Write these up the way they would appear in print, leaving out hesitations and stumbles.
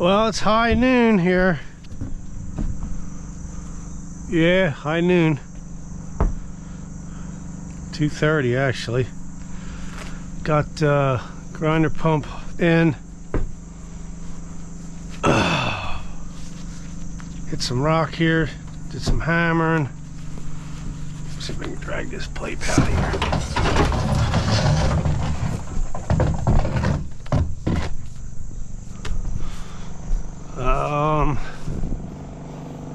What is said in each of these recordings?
Well, it's high noon here. Yeah, high noon. 2:30 actually. Got grinder pump in. Hit some rock here. Did some hammering. Let's see if I can drag this plate out here.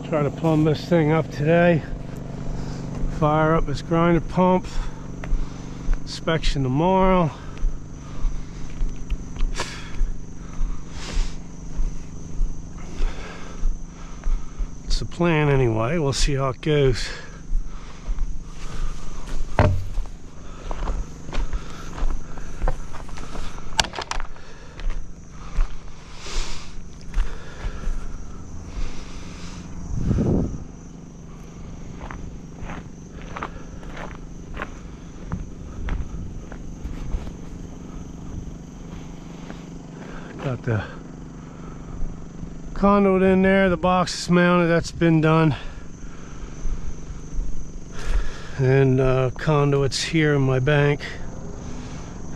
Try to plumb this thing up today. Fire up this grinder pump. Inspection tomorrow. It's the plan anyway. We'll see how it goes. Got the conduit in there, the box is mounted, that's been done. And conduit's here in my bank.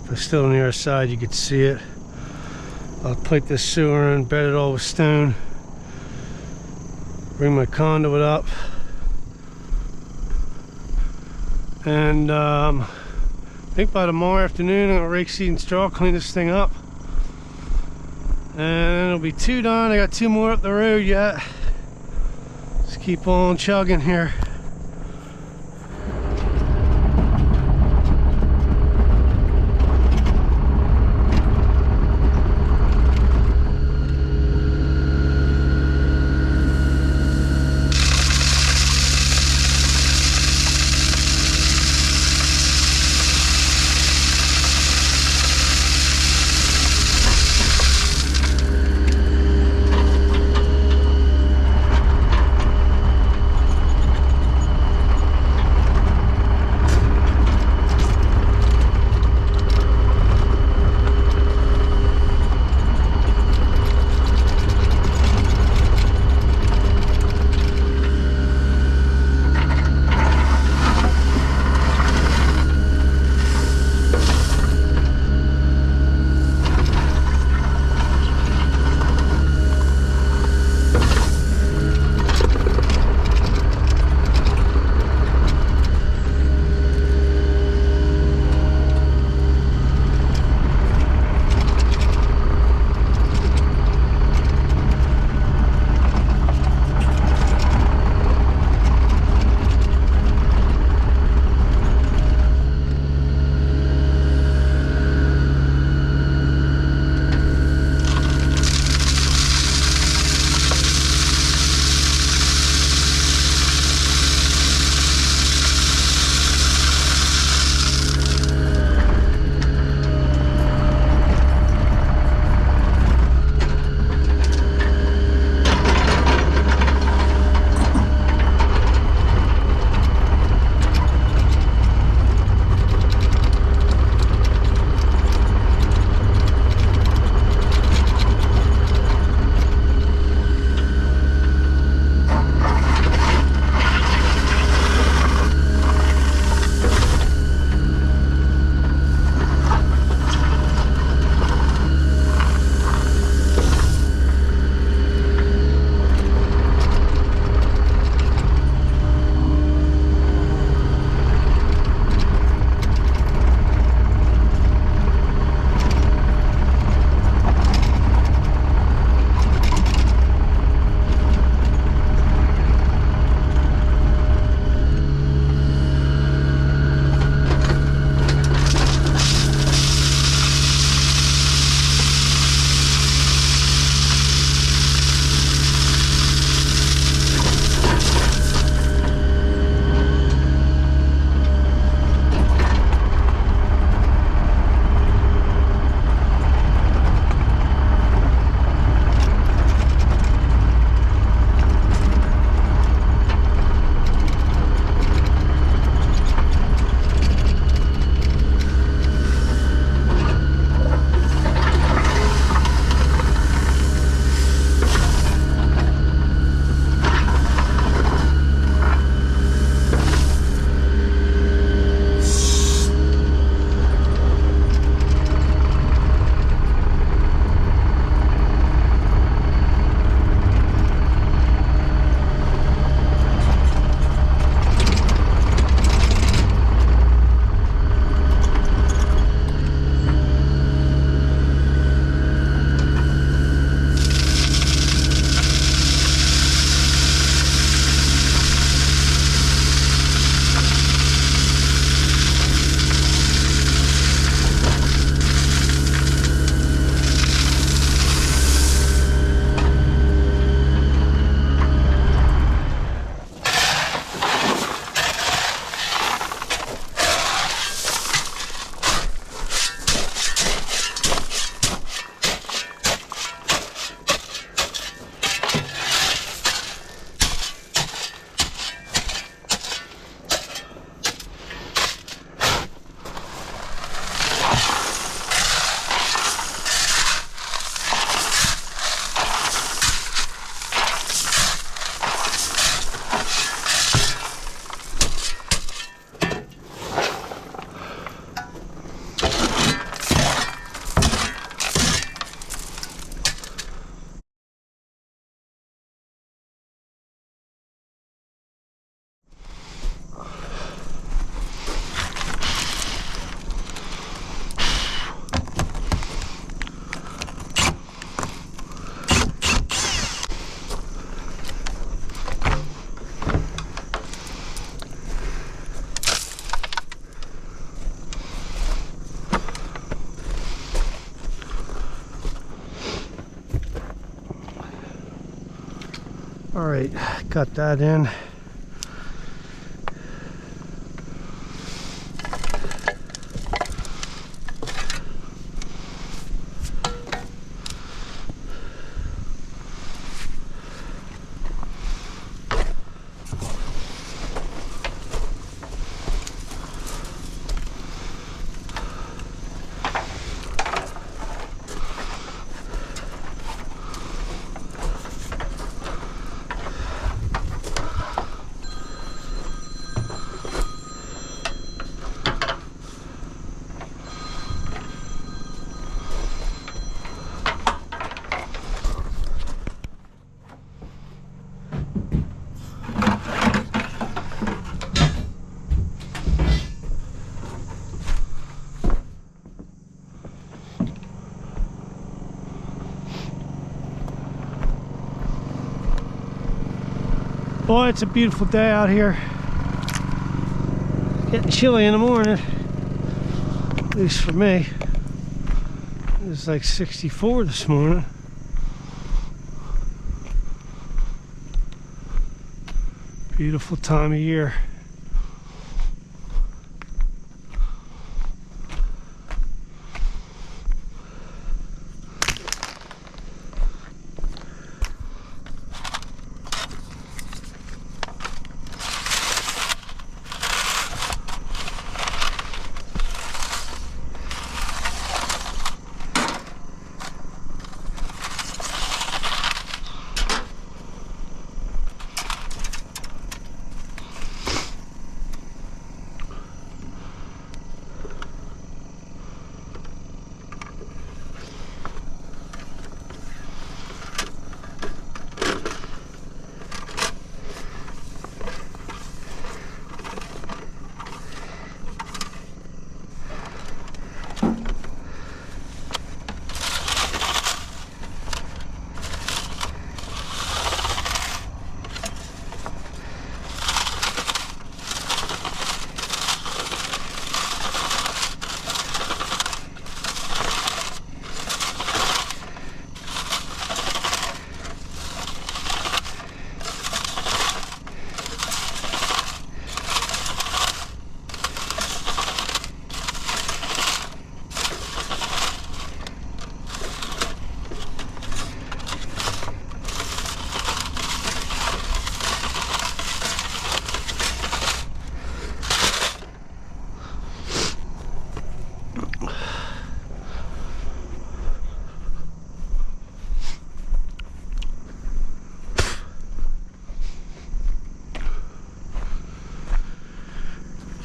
If it's still on the other side, you could see it. I'll plate this sewer in, bed it all with stone. Bring my conduit up. And I think by tomorrow afternoon, I'm gonna rake, seed, and straw, clean this thing up. And it'll be 2 done. I got 2 more up the road yet. Just keep on chugging here. All right, got that in. Boy, it's a beautiful day out here. Getting chilly in the morning, at least for me. It was like 64 this morning. Beautiful time of year.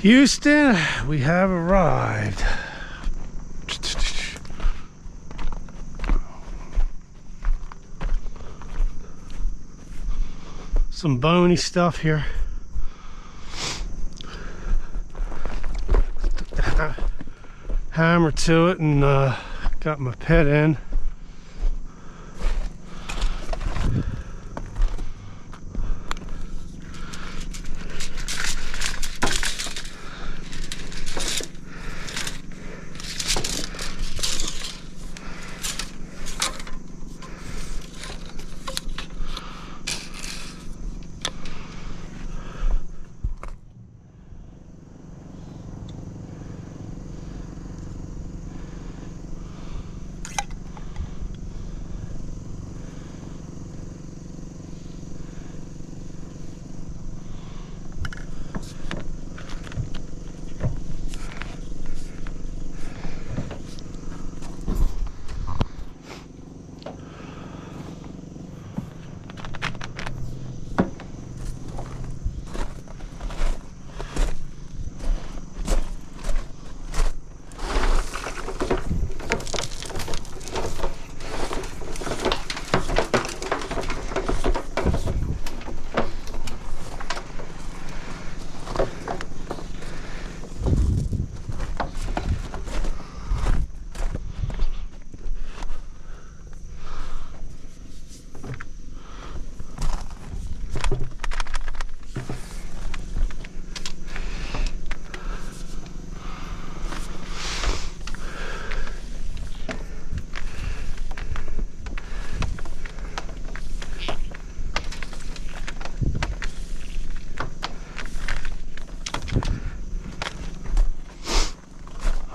Houston, we have arrived. Some bony stuff here. Took the hammer to it and got my pet in.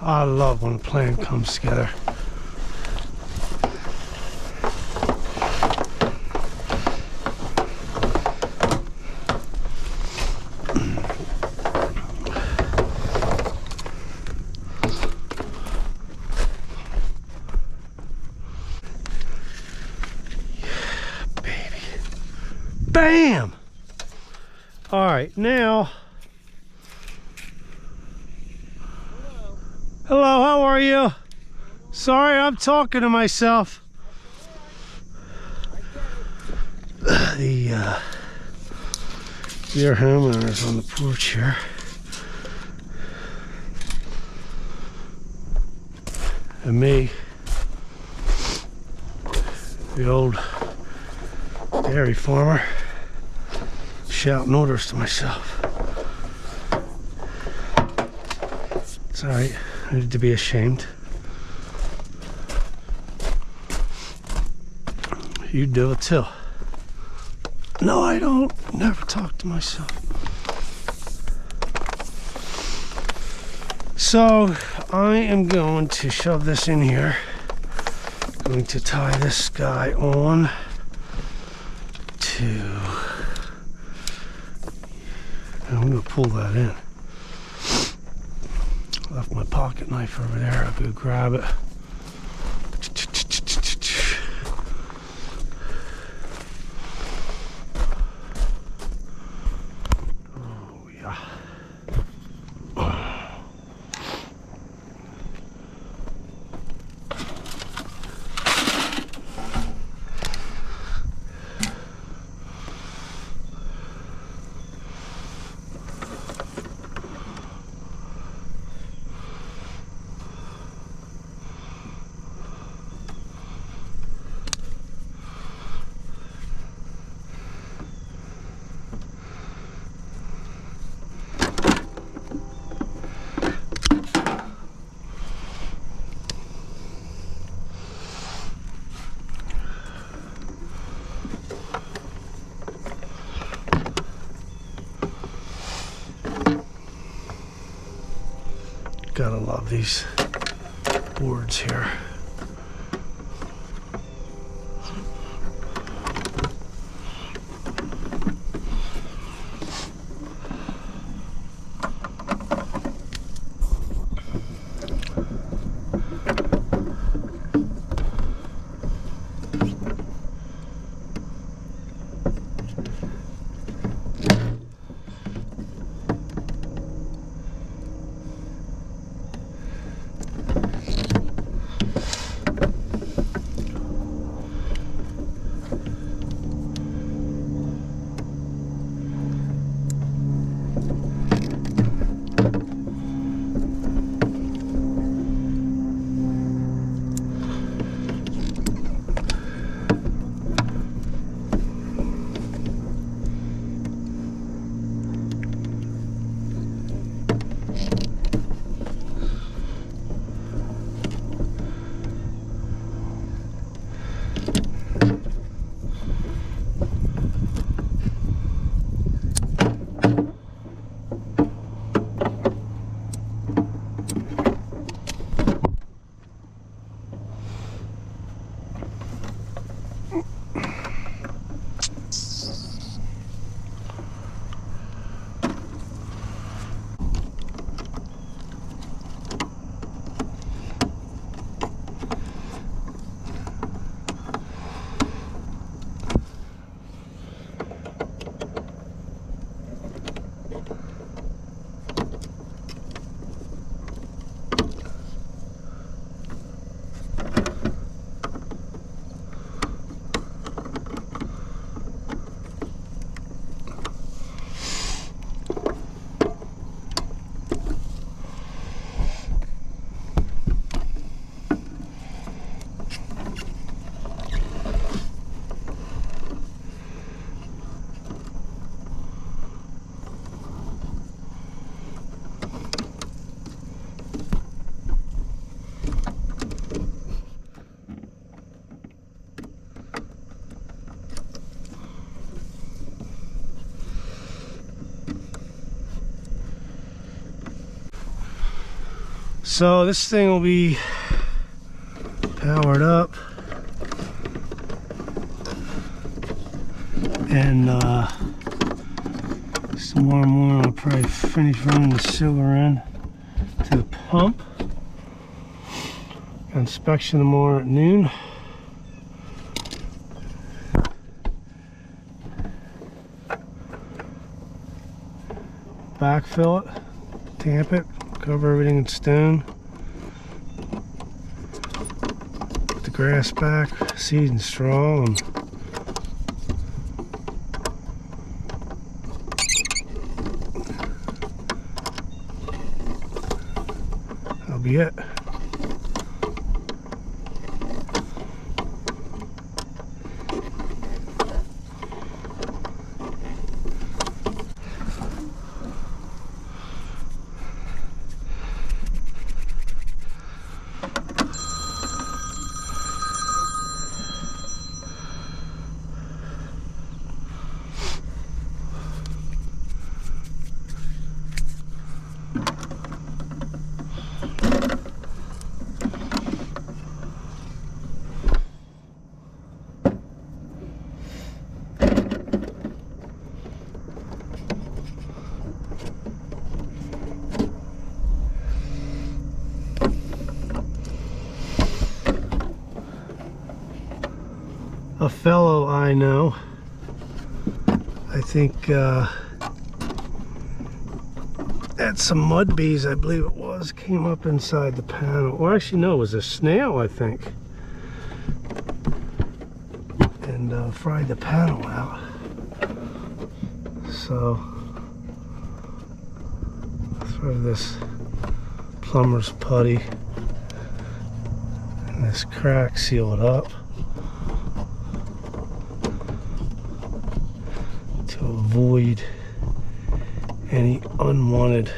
I love when a plan comes together. Bam! All right, now. Hello, how are you? Sorry, I'm talking to myself. The dear homeowners on the porch here. And me, the old dairy farmer, shouting orders to myself. It's all right. I need to be ashamed. You do it too. No, I don't. Never talk to myself. So I am going to shove this in here. Going to tie this guy on to. I'm going to pull that in. Left my pocket knife over there. I'll go grab it. Oh, yeah. Gotta love these boards here. So this thing will be powered up, and tomorrow morning I'll probably finish running the sewer in to the pump. Inspection tomorrow at noon. Backfill it, tamp it, cover everything in stone. Put the grass back, seed and straw, and that'll be it. A fellow I know, I think had some mud bees, I believe it was, came up inside the panel. Or actually no, it was a snail, I think, and fried the panel out. So throw this plumber's putty and this crack, seal it up to avoid any unwanted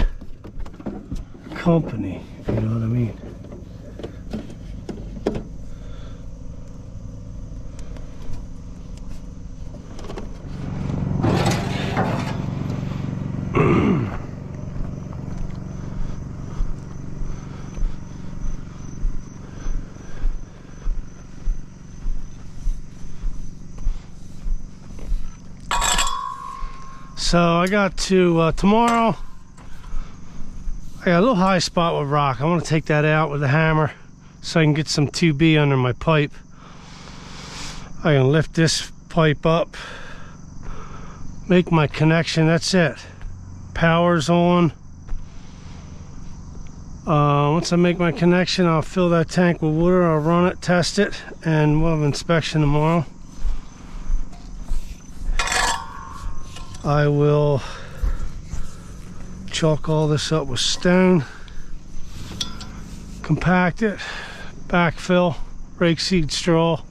company, if you know what I mean. So I got to tomorrow, I got a little high spot with rock. I want to take that out with a hammer so I can get some 2B under my pipe. I can lift this pipe up, make my connection, that's it. Power's on. Once I make my connection, I'll fill that tank with water, I'll run it, test it, and we'll have inspection tomorrow. I will chalk all this up with stone, compact it, backfill, rake seed straw,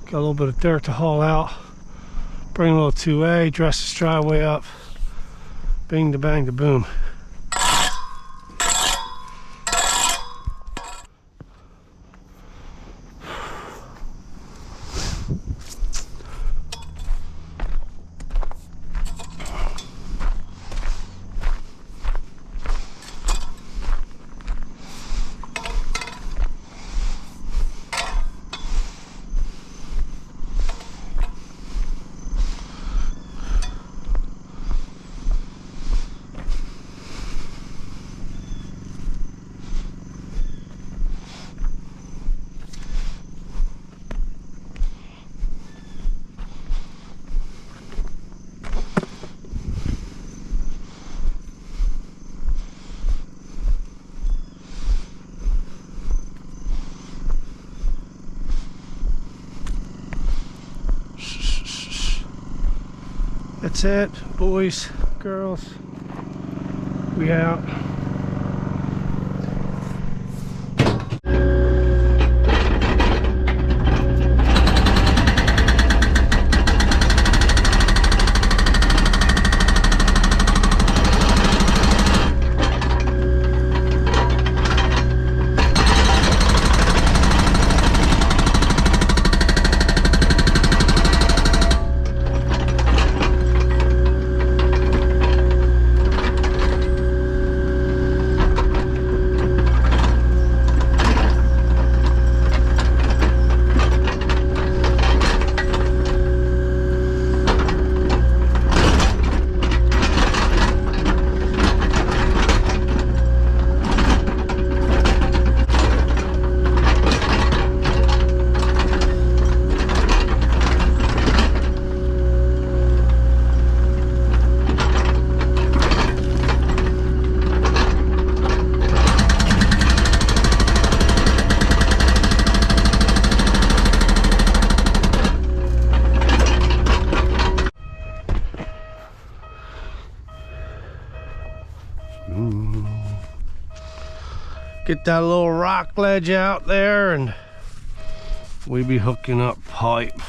got a little bit of dirt to haul out, bring a little 2A, dress this driveway up, bing to bang to boom. That's it, boys, girls, we out. get that little rock ledge out there, and we be hooking up pipe.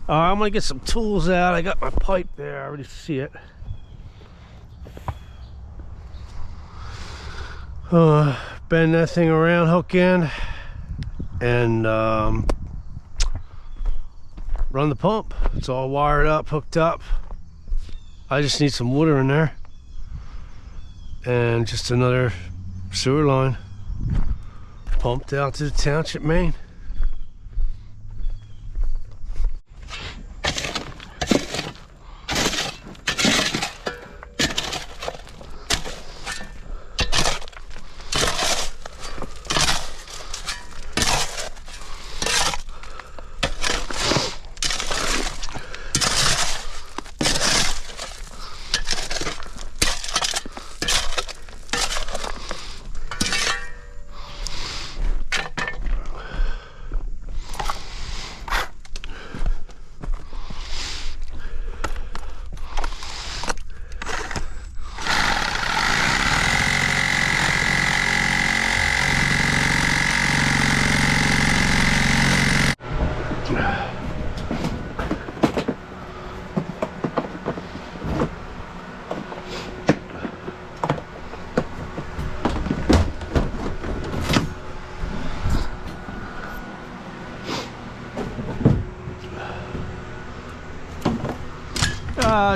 I'm gonna get some tools out. I got my pipe there, I already see it. Bend that thing around, hook in, and run the pump. It's all wired up, hooked up. I just need some water in there and just another sewer line pumped out to the township main.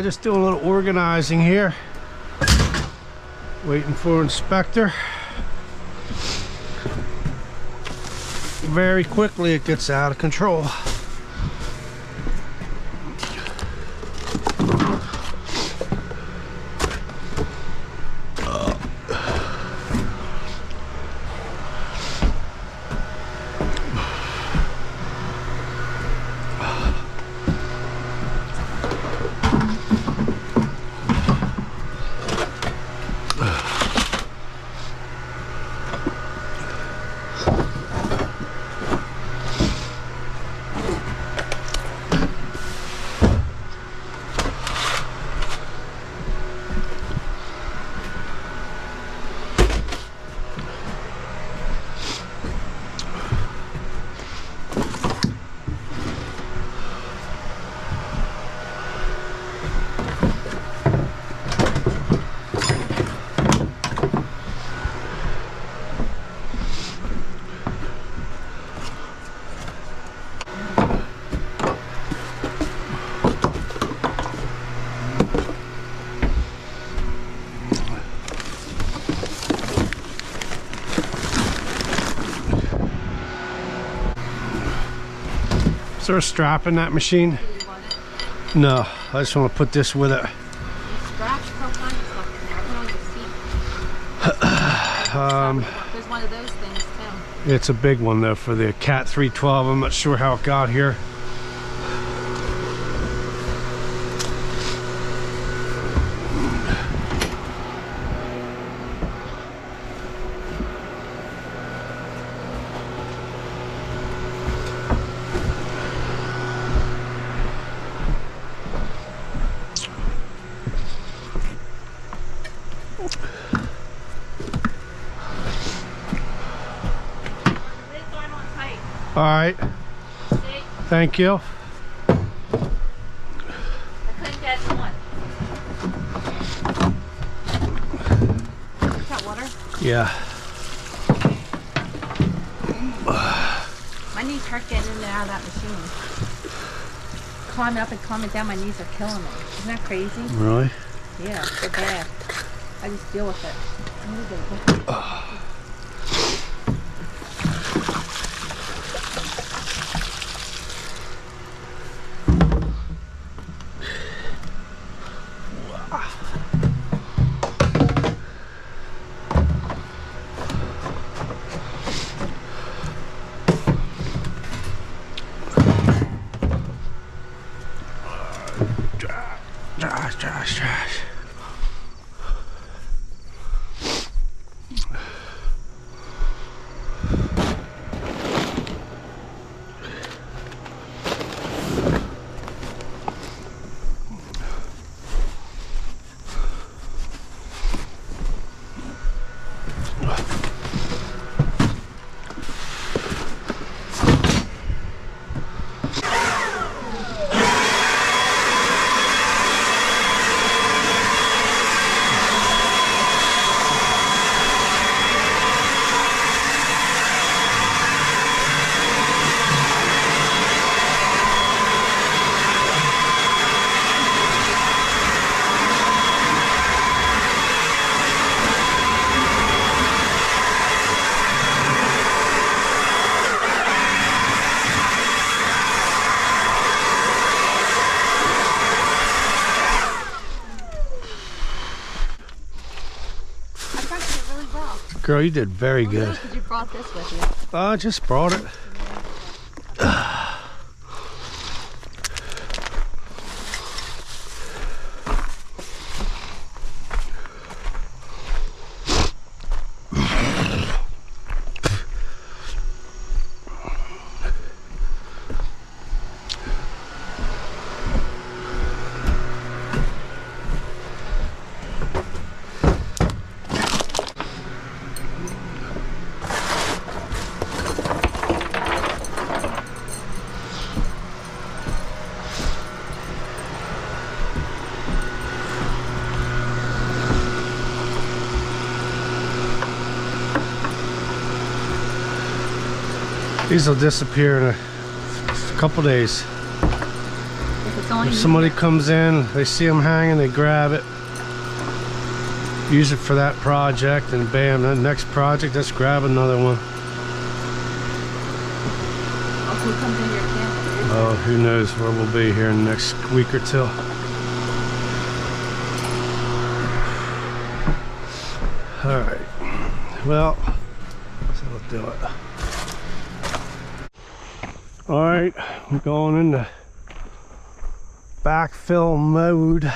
Just doing a little organizing here. Waiting for inspector. Very quickly it gets out of control. Is there a strap in that machine? Do you want it? No, I just want to put this with it. You scratch, all kinds of stuff in there. Put on your seat. There's one of those things too. It's a big one though for the Cat 312. I'm not sure how it got here. All right. See? Thank you. I couldn't get one. Is that water? Yeah. My knees hurt getting in and out of that machine. Climbing up and climbing down, my knees are killing me. Isn't that crazy? Really? Yeah, they're bad. I just deal with it. Trash. Girl, you did very good. Because you brought this with you. I just brought it. These will disappear in a couple days. If it's on one. If somebody comes in, they see them hanging, they grab it, use it for that project, and bam, the next project, let's grab another one. Oh, who comes in your camp? Oh, who knows where we'll be here in the next week or two. All right, well, so we'll do it. All right, I'm going into backfill mode.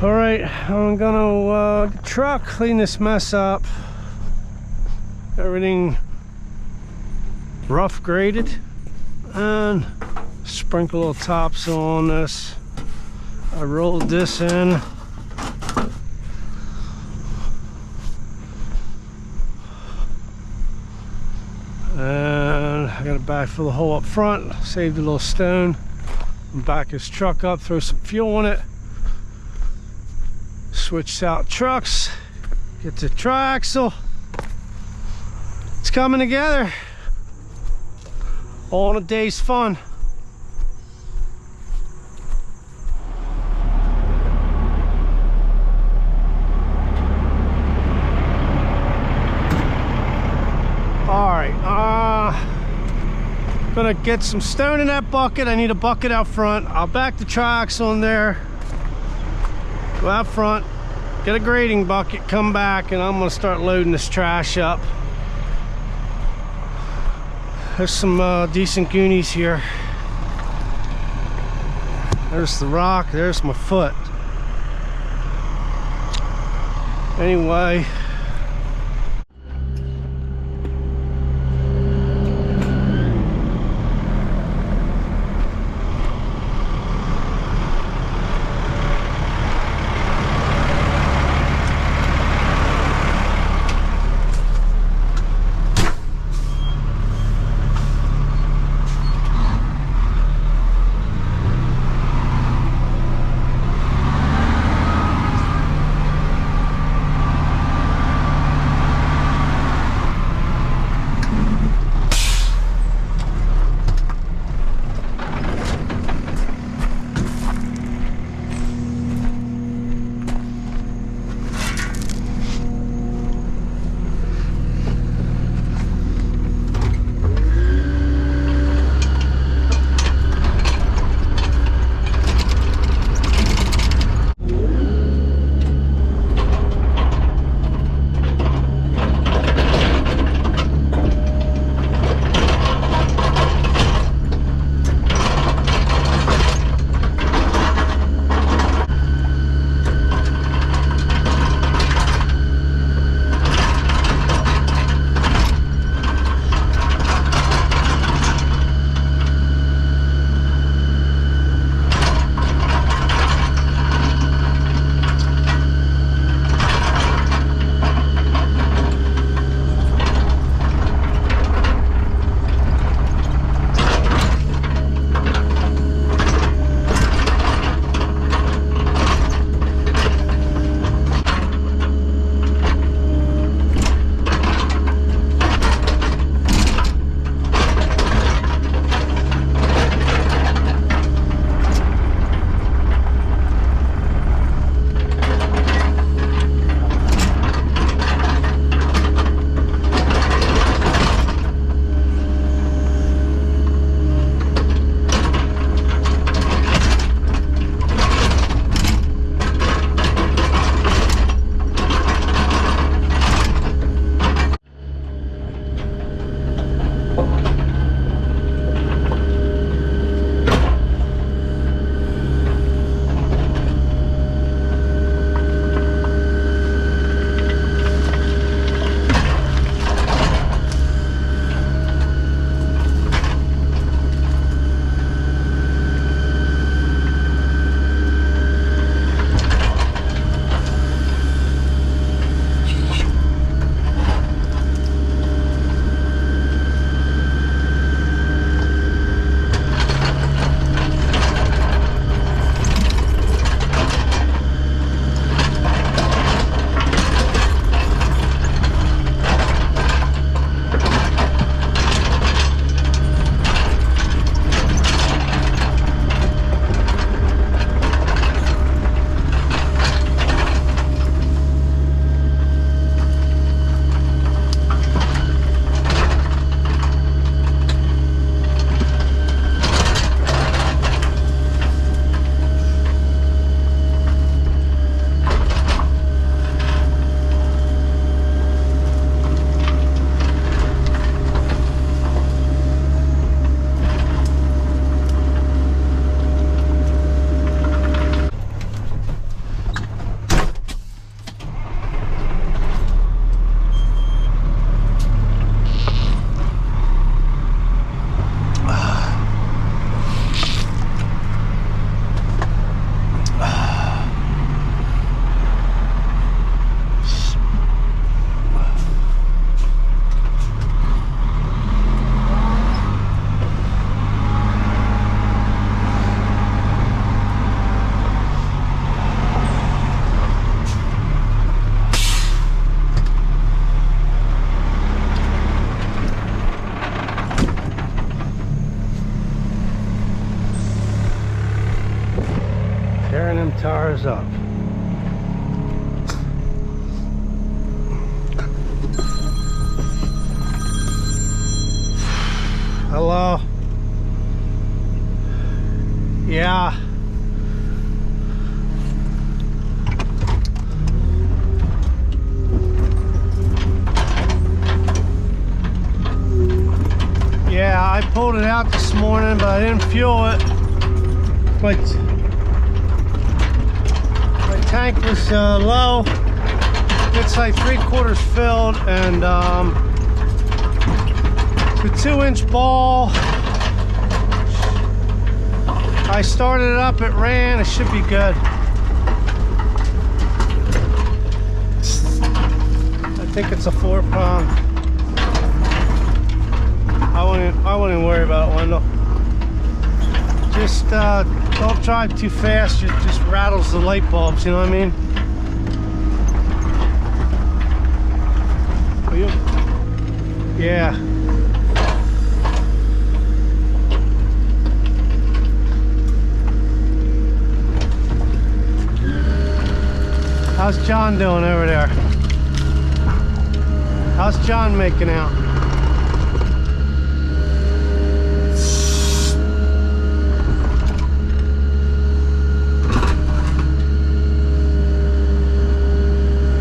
All right, I'm gonna truck, clean this mess up. Everything rough graded and sprinkle a little topsoil on this. I rolled this in. I got a backfill the hole up front, saved a little stone, and back his truck up, throw some fuel in it, switch out trucks, get the triaxle. It's coming together. All in a day's fun. Gonna get some stone in that bucket. I need a bucket out front. I'll back the triaxle in there, go out front, get a grading bucket, come back, and I'm gonna start loading this trash up. There's some decent goonies here. There's the rock, there's my foot. Anyway, Tires up. Hello. Yeah. Yeah, I pulled it out this morning, but I didn't fuel it. My tank was low. It's like 3/4 filled, and the 2-inch ball, I started it up, it ran, it should be good. I think it's a 4-pound. I wouldn't even worry about it, Wendell. Just don't drive too fast, it just rattles the light bulbs, you know what I mean? Are you? Yeah. How's John doing over there? How's John making out?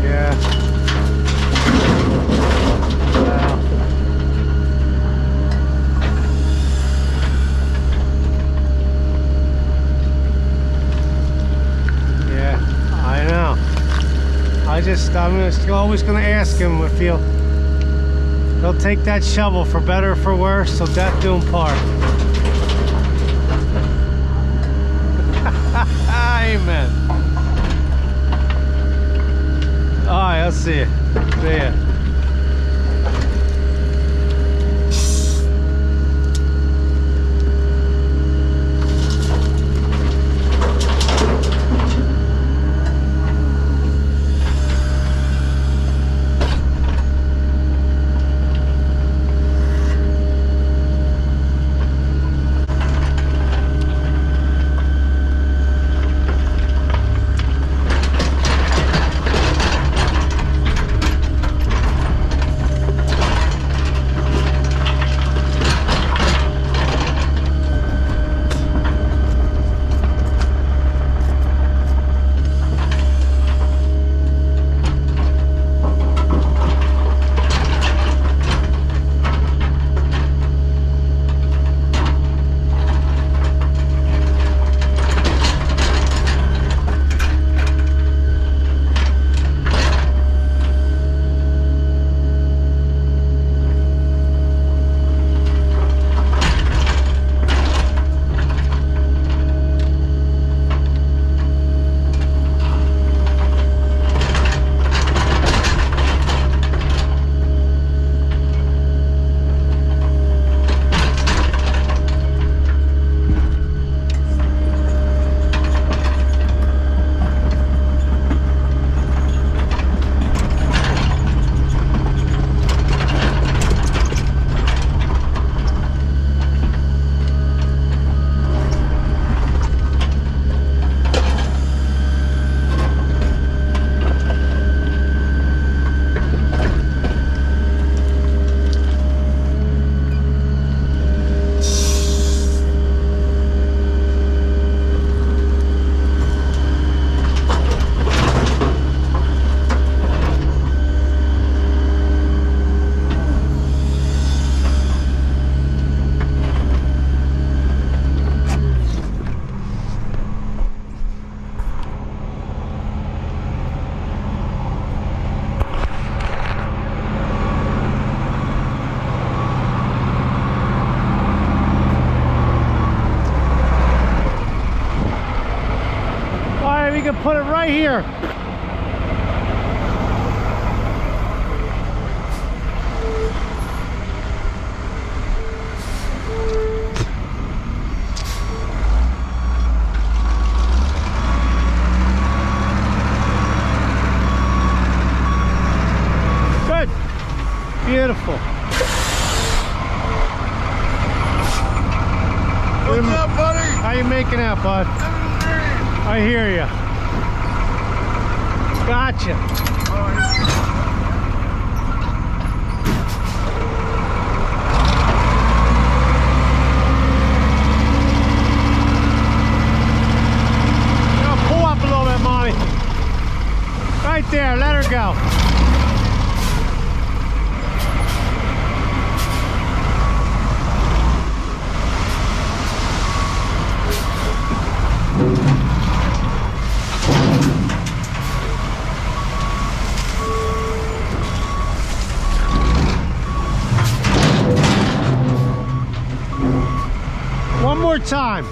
Yeah. Wow. Yeah, I know. I'm always gonna ask him if he'll take that shovel for better or for worse, so death do him part. Amen. Alright, I'll see you. See ya. We can put it right here. Good. Beautiful. What's up, buddy? How you making out, bud? I hear you. Gotcha. Pull up a little bit, Mommy. Right there, let her go. One more time.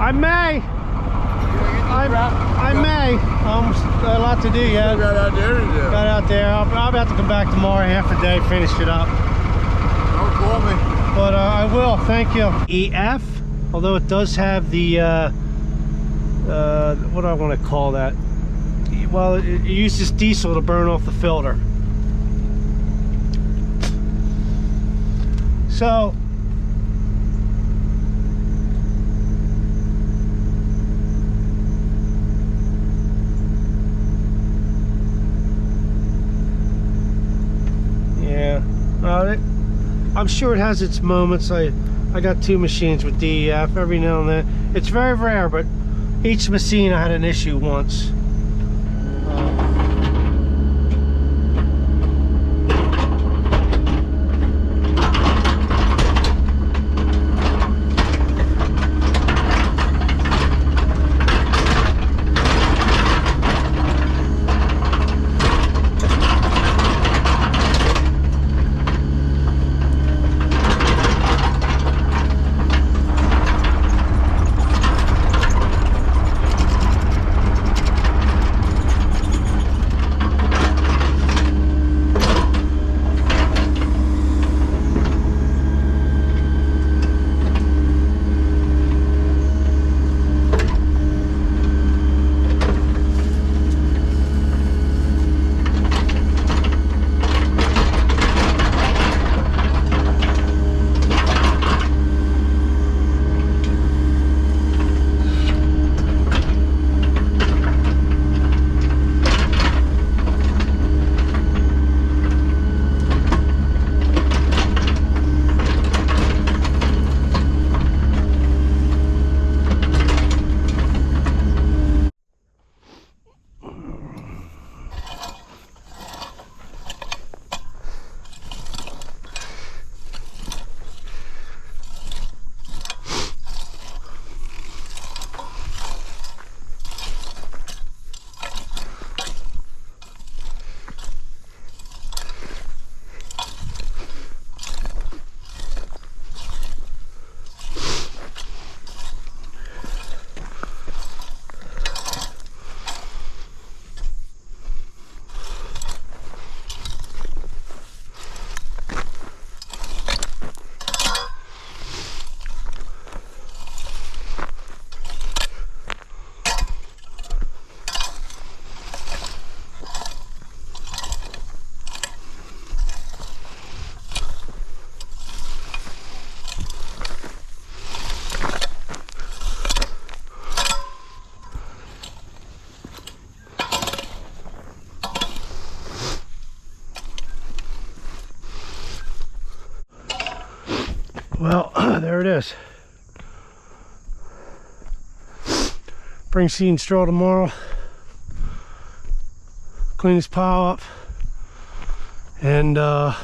I may. I may. A lot to do yet. Got out there to do. Got out there. I'll have to come back tomorrow, half a day, finish it up. Don't call me. But I will. Thank you. EF, although it does have the what do I want to call that? Well, it uses diesel to burn off the filter. So. I'm sure it has its moments. I got 2 machines with DEF every now and then. It's very rare, but each machine I had an issue once. Well, there it is. Bring seed and straw tomorrow. Clean this pile up. And a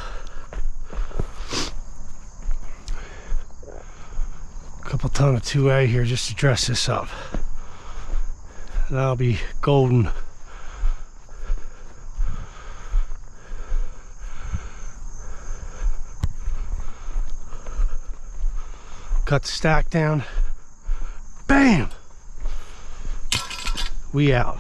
couple ton of 2A here just to dress this up. That'll be golden. Cut the stack down. Bam! We out.